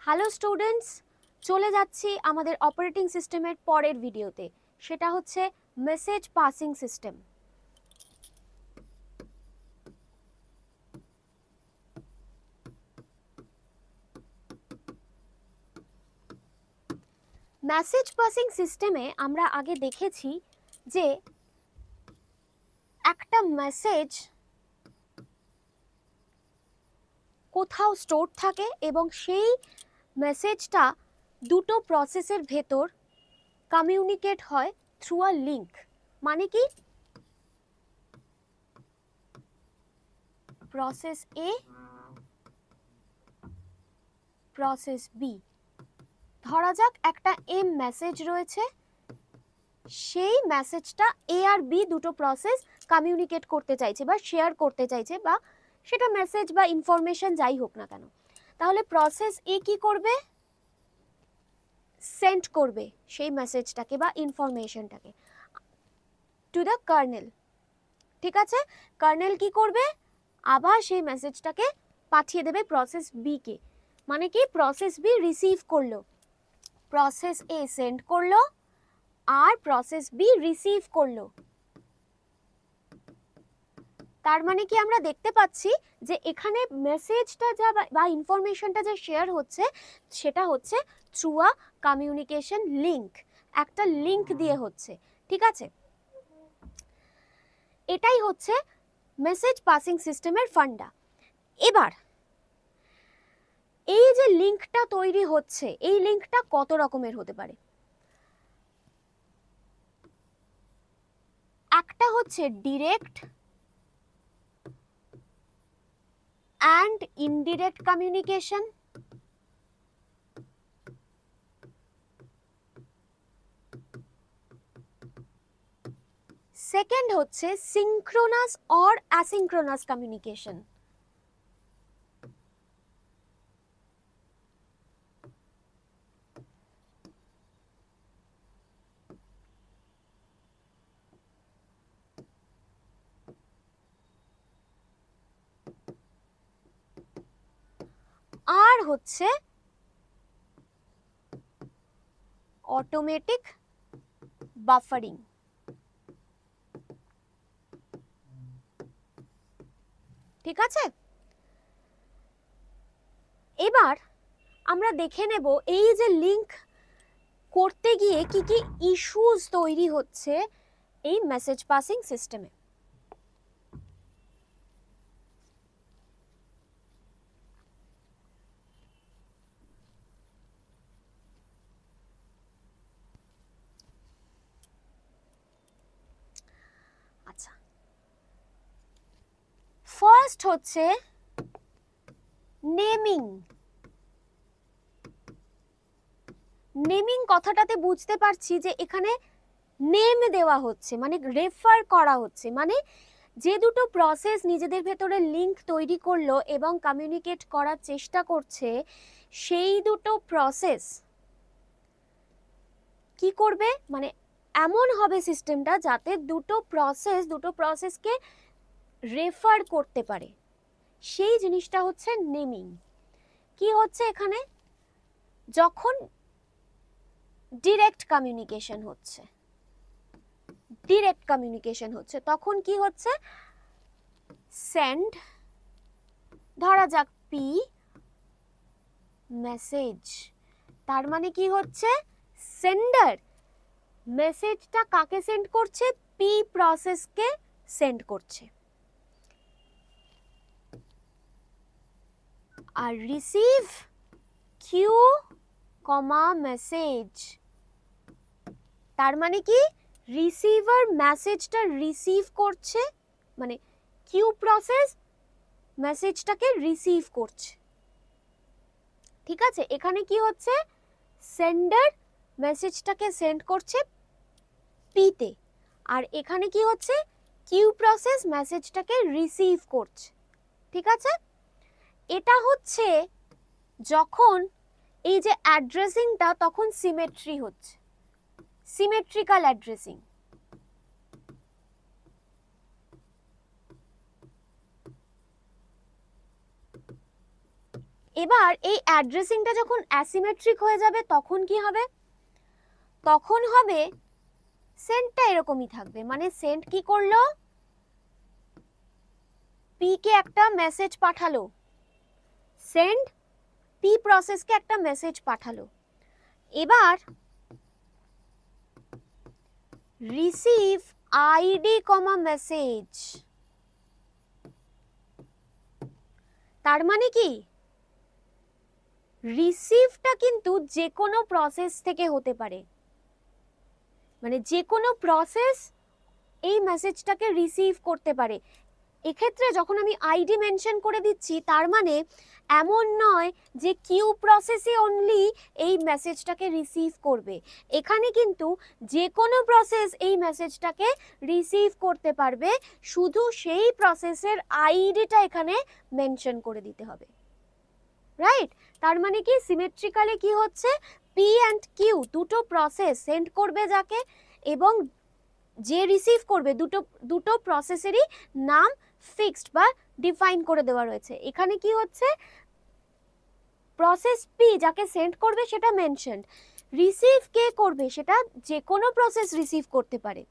Hello students, চলে যাচ্ছি আমাদের অপারেটিং সিস্টেমের পরের ভিডিওতে। সেটা হচ্ছে message passing system. Message passing সিস্টেমে আমরা আগে দেখেছি যে একটা মেসেজ কোথাও স্টোর থাকে এবং সেই মেসেজটা দুটো প্রসেসের ভেতর কমিউনিকেট হয় থ্রু আ লিঙ্ক। মানে কি, প্রসেস এ, প্রসেস বি। ধরা যাক একটা এম মেসেজ রয়েছে, সেই মেসেজটা এ আর বি দুটো প্রসেস কমিউনিকেট করতে চাইছে বা শেয়ার করতে চাইছে, বা সেটা মেসেজ বা ইনফরমেশন যাই হোক না কেন। তাহলে প্রসেস এ কি করবে? সেন্ড করবে সেই মেসেজটাকে বা ইনফরমেশনটাকে টু দ্য কার্নেল। ঠিক আছে, কার্নেল কি করবে? আবার সেই মেসেজটাকে পাঠিয়ে দেবে প্রসেস বি কে। মানে কি, প্রসেস বি রিসিভ করলো, প্রসেস এ সেন্ড করলো আর প্রসেস বি রিসিভ করলো। তার মানে কি, আমরা দেখতে পাচ্ছি যে এখানে মেসেজটা যা বা ইনফরমেশনটা যা শেয়ার হচ্ছে সেটা হচ্ছে থ্রু আ কমিউনিকেশন লিংক, একটা লিংক দিয়ে হচ্ছে। ঠিক আছে, এটাই হচ্ছে মেসেজ পাসিং সিস্টেমের ফান্ডা। এবার এই যে লিংকটা তৈরি হচ্ছে, এই লিংকটা কত রকমের হতে পারে? একটা হচ্ছে direct and indirect communication. Second হচ্ছে সিনক্রোনাস অর অ্যাসিনক্রোনাস কমিউনিকেশন। আর হচ্ছে অটোমেটিক বাফারিং। ঠিক আছে, এবার আমরা দেখে নেব এই যে লিংক করতে গিয়ে কি কি ইস্যুস তৈরি হচ্ছে এই মেসেজ পাসিং সিস্টেমে। আচ্ছা, ফার্স্ট হচ্ছে নেমিং। নেমিং কথাটাতে বুঝতে পারছি যে এখানে নেম দেওয়া হচ্ছে, মানে রেফার করা হচ্ছে, মানে যে দুটো প্রসেস নিজেদের ভেতরে লিংক তৈরি করলো এবং কমিউনিকেট করার চেষ্টা করছে, সেই দুটো প্রসেস কি করবে, মানে এমন হবে সিস্টেমটা যাতে দুটো প্রসেসকে রেফার করতে পারে, সেই জিনিসটা হচ্ছে নেমিং। কি হচ্ছে এখানে, যখন ডিরেক্ট কমিউনিকেশন হচ্ছে তখন কি হচ্ছে, সেন্ড, ধরা যাক পি মেসেজ। তার মানে কি হচ্ছে, সেন্ডার মেসেজটা কাকে সেন্ড করছে? পি প্রসেসকে সেন্ড করছে। আর রিসিভ কিউ কমা মেসেজ, তার মানে কি, রিসিভার মেসেজটা রিসিভ করছে, মানে কিউ প্রসেস মেসেজটাকে রিসিভ করছে। ঠিক আছে, এখানে কি হচ্ছে, সেন্ডার মেসেজটাকে সেন্ড করছে পিতে, আর এখানে কি হচ্ছে, কিউ প্রসেস মেসেজটাকে রিসিভ করছে। ঠিক আছে, এটা হচ্ছে যখন এই যে অ্যাড্রেসিংটা তখন সিমেট্রি হচ্ছে, সিমেট্রিক্যাল অ্যাড্রেসিং। এবার এই অ্যাড্রেসিংটা যখন অ্যাসিমেট্রিক হয়ে যাবে তখন কি হবে, তখন হবে সেন্ডটা এরকমই থাকবে, মানে সেন্ড কি করলো, পি কে একটা মেসেজ পাঠালো, সেন্ড পি প্রসেসকে একটা মেসেজ পাঠালো। এবার রিসিভ আইডি কমা মেসেজ, তার মানে কি রিসিভটা কিন্তু যে কোনো প্রসেস থেকে হতে পারে, মানে যে কোনো প্রসেস এই মেসেজটাকে রিসিভ করতে পারে। এক্ষেত্রে যখন আমি আইডি মেনশন করে দিচ্ছি তার মানে এমন নয় যে কিউ প্রসেসই অনলি এই মেসেজটাকে রিসিভ করবে, এখানে কিন্তু যে কোনো প্রসেস এই মেসেজটাকে রিসিভ করতে পারবে, শুধু সেই প্রসেসের আইডিটা এখানে মেনশন করে দিতে হবে, রাইট? তার মানে কি সিমেট্রিক্যালি কি হচ্ছে, পি অ্যান্ড কিউ দুটো প্রসেস সেন্ড করবে যাকে, এবং যে রিসিভ করবে দুটো প্রসেসেরই নাম ফিক্সড বা ডিফাইন করে দেওয়া রয়েছে। এখানে কি হচ্ছে, প্রসেস পি যাকে সেন্ড করবে সেটা মেনশনড, রিসিভ কে করবে সেটা যে কোনো প্রসেস রিসিভ করতে পারে,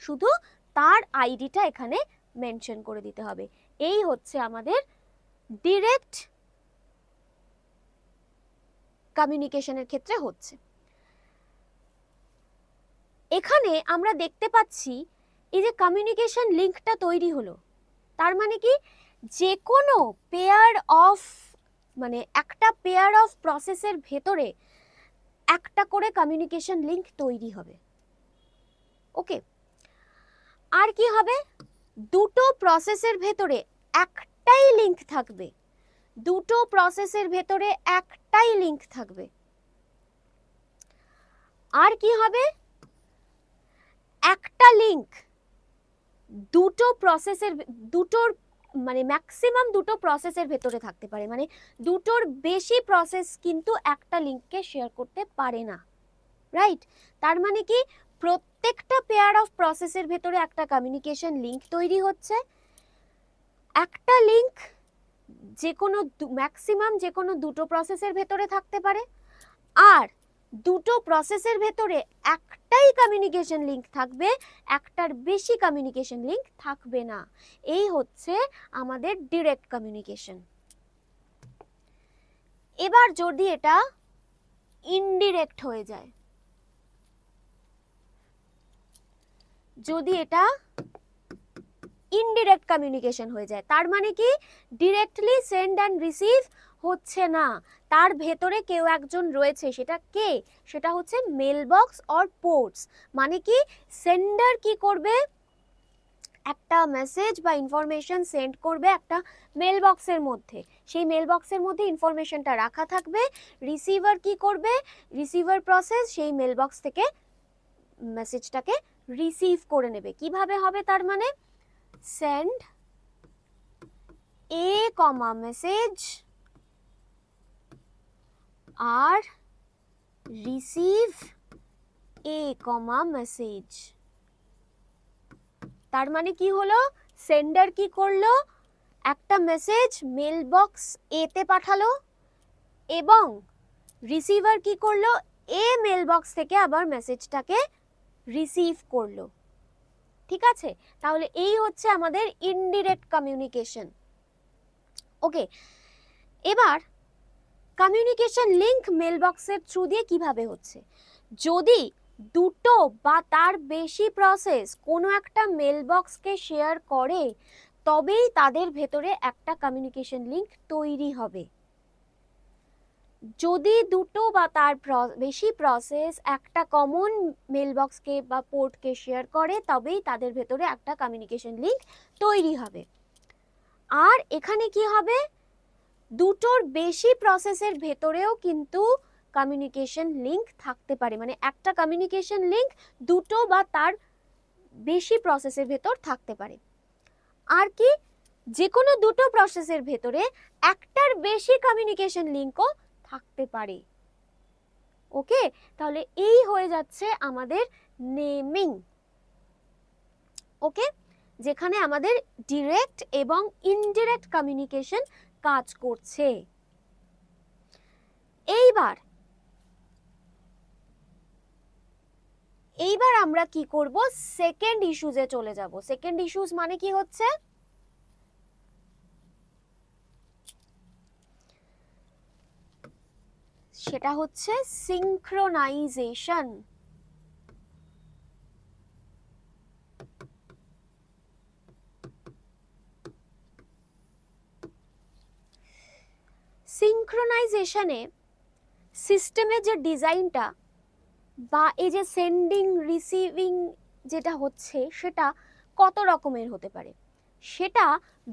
শুধু তার আইডিটা এখানে মেনশন করে দিতে হবে। এই হচ্ছে আমাদের ডিরেক্ট কমিউনিকেশনের ক্ষেত্রে হচ্ছে। এখানে আমরা দেখতে পাচ্ছি এই যে কমিউনিকেশন লিঙ্কটা তৈরি হলো, তার মানে কি যে কোনো পেয়ার অফ, মানে একটা পেয়ার অফ প্রসেসের ভেতরে একটা করে কমিউনিকেশন লিঙ্ক তৈরি হবে। ওকে, আর কি হবে, দুটো প্রসেসের ভেতরে একটাই লিঙ্ক থাকবে, দুটো প্রসেসের ভেতরে একটাই লিঙ্ক থাকবে। আর কি হবে, একটা লিঙ্ক দুটো প্রসেসের, দুটোর মানে ম্যাক্সিমাম দুটো প্রসেসের ভেতরে থাকতে পারে, মানে দুটোর বেশি প্রসেস কিন্তু একটা লিঙ্ককে শেয়ার করতে পারে না, রাইট? তার মানে কি প্রত্যেকটা পেয়ার অফ প্রসেসের ভেতরে একটা কমিউনিকেশন লিঙ্ক তৈরি হচ্ছে, একটা লিঙ্ক যে কোনো ম্যাক্সিমাম যে কোনো দুটো প্রসেসের ভেতরে থাকতে পারে, আর দুটো প্রসেসের ভেতরে একটাই কমিউনিকেশন লিঙ্ক থাকবে, একটার বেশি কমিউনিকেশন লিঙ্ক থাকবে না। এই হচ্ছে আমাদের ডিরেক্ট কমিউনিকেশন। এবার যদি এটা ইনডিরেক্ট হয়ে যায়, যদি এটা ইনডিরেক্ট কমিউনিকেশন হয়ে যায়, তার মানে কি ডিরেক্টলি সেন্ড অ্যান্ড রিসিভ হচ্ছে না, তার ভেতরে কেউ একজন রয়েছে, সেটা কে, সেটা হচ্ছে মেলবক্স অর পোর্টস। মানে কি সেন্ডার কি করবে, একটা মেসেজ বা ইনফরমেশন সেন্ড করবে একটা মেলবক্সের মধ্যে, সেই মেলবক্সের মধ্যে ইনফরমেশনটা রাখা থাকবে, রিসিভার কি করবে, রিসিভার প্রসেস সেই মেলবক্স থেকে মেসেজটাকে রিসিভ করে নেবে। কিভাবে হবে, তার মানে send a comma message R receive a comma message। তার মানে কি হলো, সেন্ডার কি করলো, একটা মেসেজ মেলবক্স এ তে পাঠালো, এবং রিসিভার কি করলো, এ মেলবক্স থেকে আবার মেসেজটাকে রিসিভ করলো। ঠিক আছে, তাহলে এই হচ্ছে আমাদের ইনডিরেক্ট কমিউনিকেশন। ওকে, এবার কমিউনিকেশন লিংক মেলবক্সের থ্রু দিয়ে কিভাবে হচ্ছে, যদি দুটো বা তার বেশি প্রসেস কোনো একটা মেলবক্সকে শেয়ার করে তবেই তাদের ভেতরে একটা কমিউনিকেশন লিংক তৈরি হবে। যদি দুটো বা তার বেশি প্রসেস একটা কমন মেলবক্সকে বা পোর্টকে শেয়ার করে তবেই তাদের ভেতরে একটা কমিউনিকেশন লিংক তৈরি হবে। আর এখানে কি হবে, দুটোর বেশি প্রসেসের ভেতরেও কিন্তু কমিউনিকেশন লিংক থাকতে পারে, মানে একটা কমিউনিকেশন লিংক দুটো বা তার বেশি প্রসেসের ভেতর থাকতে পারে। আর কি, যে কোনো দুটো প্রসেসের ভেতরে একটার বেশি কমিউনিকেশন লিংকও থাকতে পারে। ওকে, তাহলে এই হয়ে যাচ্ছে আমাদের নেমিং। ওকে, যেখানে আমাদের ডিরেক্ট এবং ইনডিরেক্ট কমিউনিকেশন কাজ করছে। এইবার আমরা কি করব, সেকেন্ড ইস্যুজে চলে যাব। সেকেন্ড ইস্যুজ মানে কি হচ্ছে, সেটা হচ্ছে সিনক্রোনাইজেশন। সিনক্রোনাইজেশনে সিস্টেমের যে ডিজাইনটা বা এই যে সেন্ডিং রিসিভিং যেটা হচ্ছে সেটা কত রকমের হতে পারে, সেটা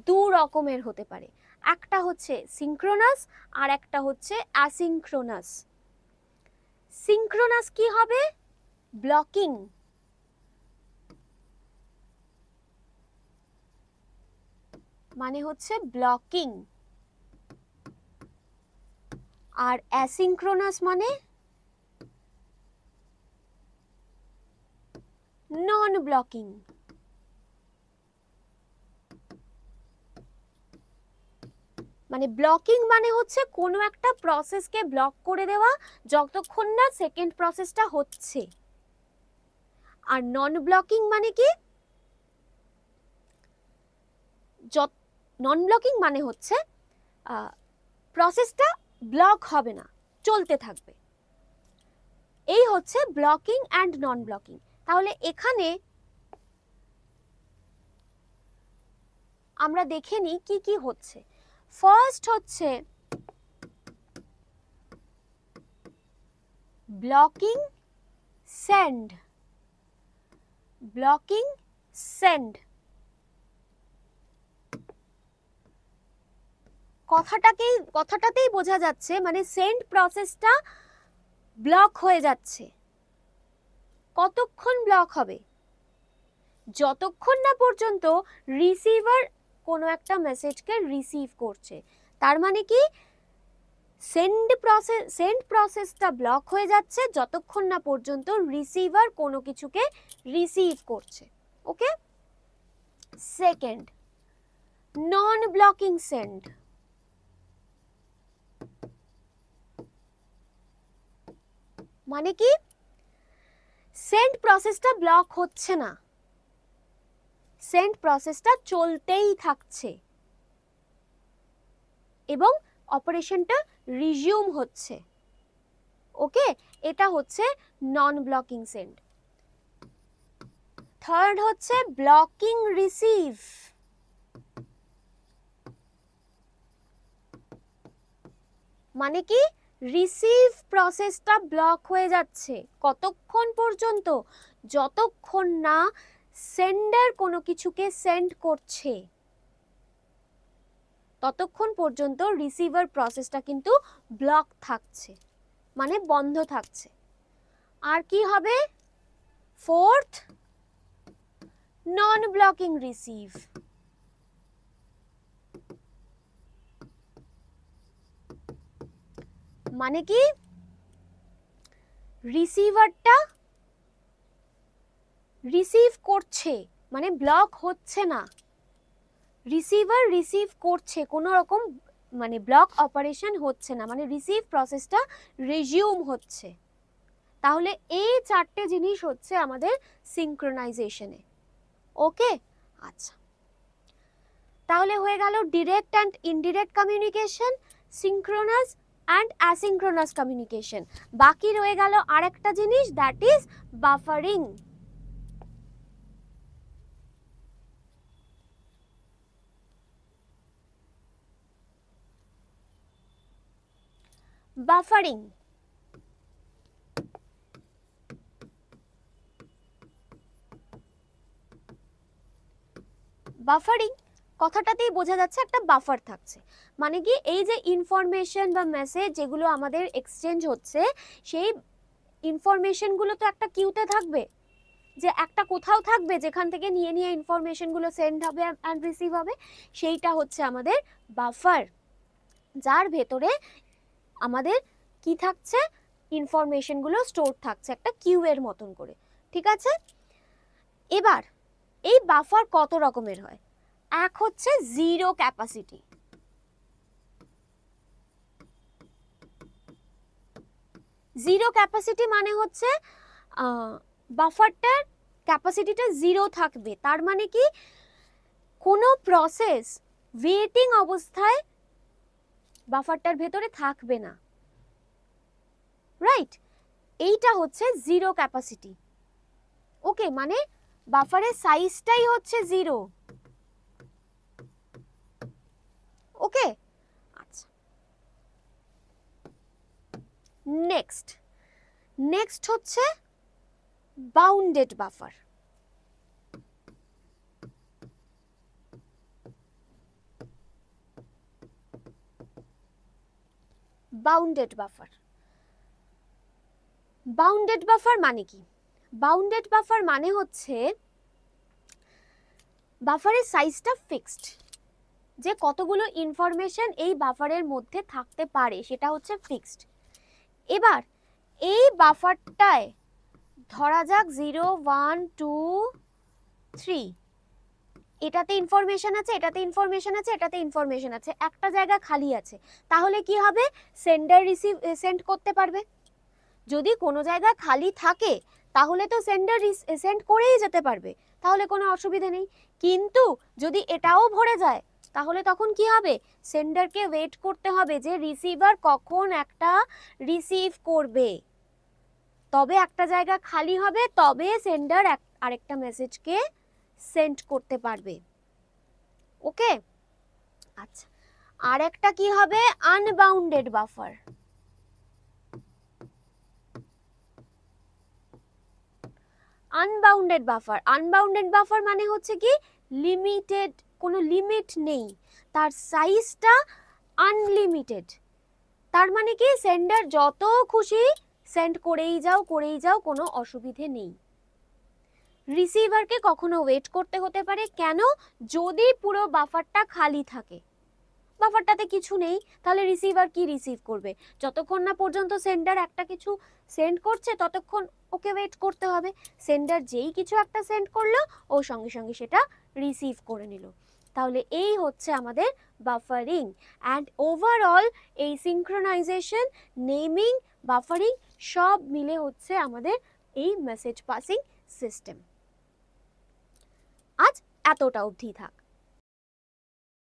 দু রকমের হতে পারে। একটা হচ্ছে সিনক্রোনাস আর একটা হচ্ছে অ্যাসিনক্রোনাস। সিনক্রোনাস কি হবে, ব্লকিং, মানে হচ্ছে ব্লকিং, আর অ্যাসিনক্রোনাস মানে নন ব্লকিং। মানে ব্লকিং মানে হচ্ছে কোনো একটা প্রসেসকে ব্লক করে দেওয়া যতক্ষণ না সেকেন্ড প্রসেসটা হচ্ছে। আর নন ব্লকিং মানে কি, নন ব্লকিং মানে হচ্ছে প্রসেসটা ব্লক হবে না, চলতে থাকবে। এই হচ্ছে ব্লকিং অ্যান্ড নন ব্লকিং। তাহলে এখানে আমরা দেখে নিই কি কি হচ্ছে। ফার্স্ট হচ্ছে ব্লকিং সেন্ড, ব্লকিং সেন্ড। কথাটাতেই বোঝা যাচ্ছে মানে সেন্ড প্রসেসটা ব্লক হয়ে যাচ্ছে। কতক্ষণ ব্লক হবে, যতক্ষণ না পর্যন্ত রিসিভার কোনো একটা মেসেজকে রিসিভ করছে। তার মানে কি, সেন্ড প্রসেসটা ব্লক হয়ে যাচ্ছে যতক্ষণ না পর্যন্ত রিসিভার কোনো কিছুকে রিসিভ করছে। ওকে, সেকেন্ড নন ব্লকিং সেন্ড। মানে কি, সেন্ড প্রসেসটা ব্লক হচ্ছে না, সেন্ড প্রসেসটা চলতেই থাকছে এবং অপারেশনটা রিজিউম হচ্ছে। ওকে, এটা হচ্ছে নন ব্লকিং সেন্ড। থার্ড হচ্ছে ব্লকিং রিসিভ। মানে কি, রিসিভ প্রসেসটা ব্লক হয়ে যাচ্ছে কতক্ষণ পর্যন্ত, যতক্ষণ না সেন্ডার কোনো কিছুকে সেন্ড করছে ততক্ষণ পর্যন্ত রিসিভার প্রসেসটা কিন্তু ব্লক থাকছে, মানে বন্ধ থাকছে। আর কি হবে, ফোর্থ নন ব্লকিং রিসিভ। মানে কি, রিসিভারটা রিসিভ করছে মানে ব্লক হচ্ছে না, রিসিভার রিসিভ করছে, কোনো রকম মানে ব্লক অপারেশন হচ্ছে না, মানে রিসিভ প্রসেসটা রিজিউম হচ্ছে। তাহলে এই চারটে জিনিস হচ্ছে আমাদের সিনক্রোনাইজেশনে। ওকে, আচ্ছা, তাহলে হয়ে গেল direct and indirect communication, synchronous and asynchronous communication. বাকি রয়ে গেল আরেকটা জিনিস, that is buffering. Buffering buffering কথাটাতেই বোঝা যাচ্ছে একটা বাফার থাকছে। মানে কি, এই যে ইনফরমেশন বা মেসেজ যেগুলো আমাদের এক্সচেঞ্জ হচ্ছে, সেই ইনফরমেশনগুলো তো একটা কিউতে থাকবে, যে একটা কোথাও থাকবে যেখান থেকে নিয়ে নিয়ে ইনফরমেশনগুলো সেন্ড হবে অ্যান্ড রিসিভ হবে। সেইটা হচ্ছে আমাদের বাফার, যার ভেতরে আমাদের কি থাকছে, ইনফরমেশনগুলো স্টোর থাকছে একটা কিউ এর মতন করে। ঠিক আছে, এবার এই বাফার কত রকমের হয়। এক হচ্ছে জিরো ক্যাপাসিটি, জিরো ক্যাপাসিটি মানে হচ্ছে বাফারটার ক্যাপাসিটিটা জিরো থাকবে, তার মানে কি কোনো প্রসেস ওয়েটিং অবস্থায় বাফারটার ভেতরে থাকবে না, রাইট? এইটা হচ্ছে জিরো ক্যাপাসিটি। ওকে, মানে বাফারের সাইজটাই হচ্ছে জিরো। ওকে, আচ্ছা, নেক্সট হচ্ছে বাউন্ডেড বাফার। বাউন্ডেড বাফার মানে কি? বাউন্ডেড বাফার মানে হচ্ছে বাফারের সাইজটা ফিক্সড, যে কতগুলো ইনফরমেশন এই বাফারের মধ্যে থাকতে পারে সেটা হচ্ছে ফিক্সড। এবার এই বাফারটায় ধরা যাক 0 1 2 3, এটাতে ইনফরমেশন আছে, এটাতে ইনফরমেশন আছে, এটাতে ইনফরমেশন আছে, একটা জায়গা খালি আছে, তাহলে কি হবে? সেন্ডার সেন্ড করতে পারবে। যদি কোনো জায়গা খালি থাকে তাহলে তো সেন্ডার সেন্ড করেই যেতে পারবে, তাহলে কোনো অসুবিধা নেই। কিন্তু যদি এটাও ভরে যায় তাহলে তখন কি হবে? সেন্ডারকে ওয়েট করতে হবে যে রিসিভার কখন একটা রিসিভ করবে, তবে একটা জায়গা খালি হবে, তবে সেন্ডার আরেকটা মেসেজকে সেন্ড করতে পারবে। ওকে, আচ্ছা, আর একটা কি হবে? Unbounded buffer. আনবাউন্ডেড বাফার মানে হচ্ছে কি লিমিটেড, কোনো লিমিট নেই, তার সাইজটা আনলিমিটেড। তার মানে কি সেন্ডার যত খুশি সেন্ড করেই যাও, কোনো অসুবিধে নেই। রিসিভারকে কখনো ওয়েট করতে হতে পারে, কেন? যদি পুরো বাফারটা খালি থাকে, বাফারটাতে কিছু নেই, তাহলে রিসিভার কি রিসিভ করবে? যতক্ষণ না পর্যন্ত সেন্ডার একটা কিছু সেন্ড করছে ততক্ষণ ওকে ওয়েট করতে হবে। সেন্ডার যেই কিছু একটা সেন্ড করলো ও সঙ্গে সঙ্গে সেটা রিসিভ করে নিল। তাহলে এই হচ্ছে আমাদের বাফারিং। অ্যান্ড ওভারঅল এই সিনক্রোনাইজেশন, নেমিং, বাফারিং সব মিলে হচ্ছে আমাদের এই মেসেজ পাসিং সিস্টেম। আজ এতটা অবধি থাক।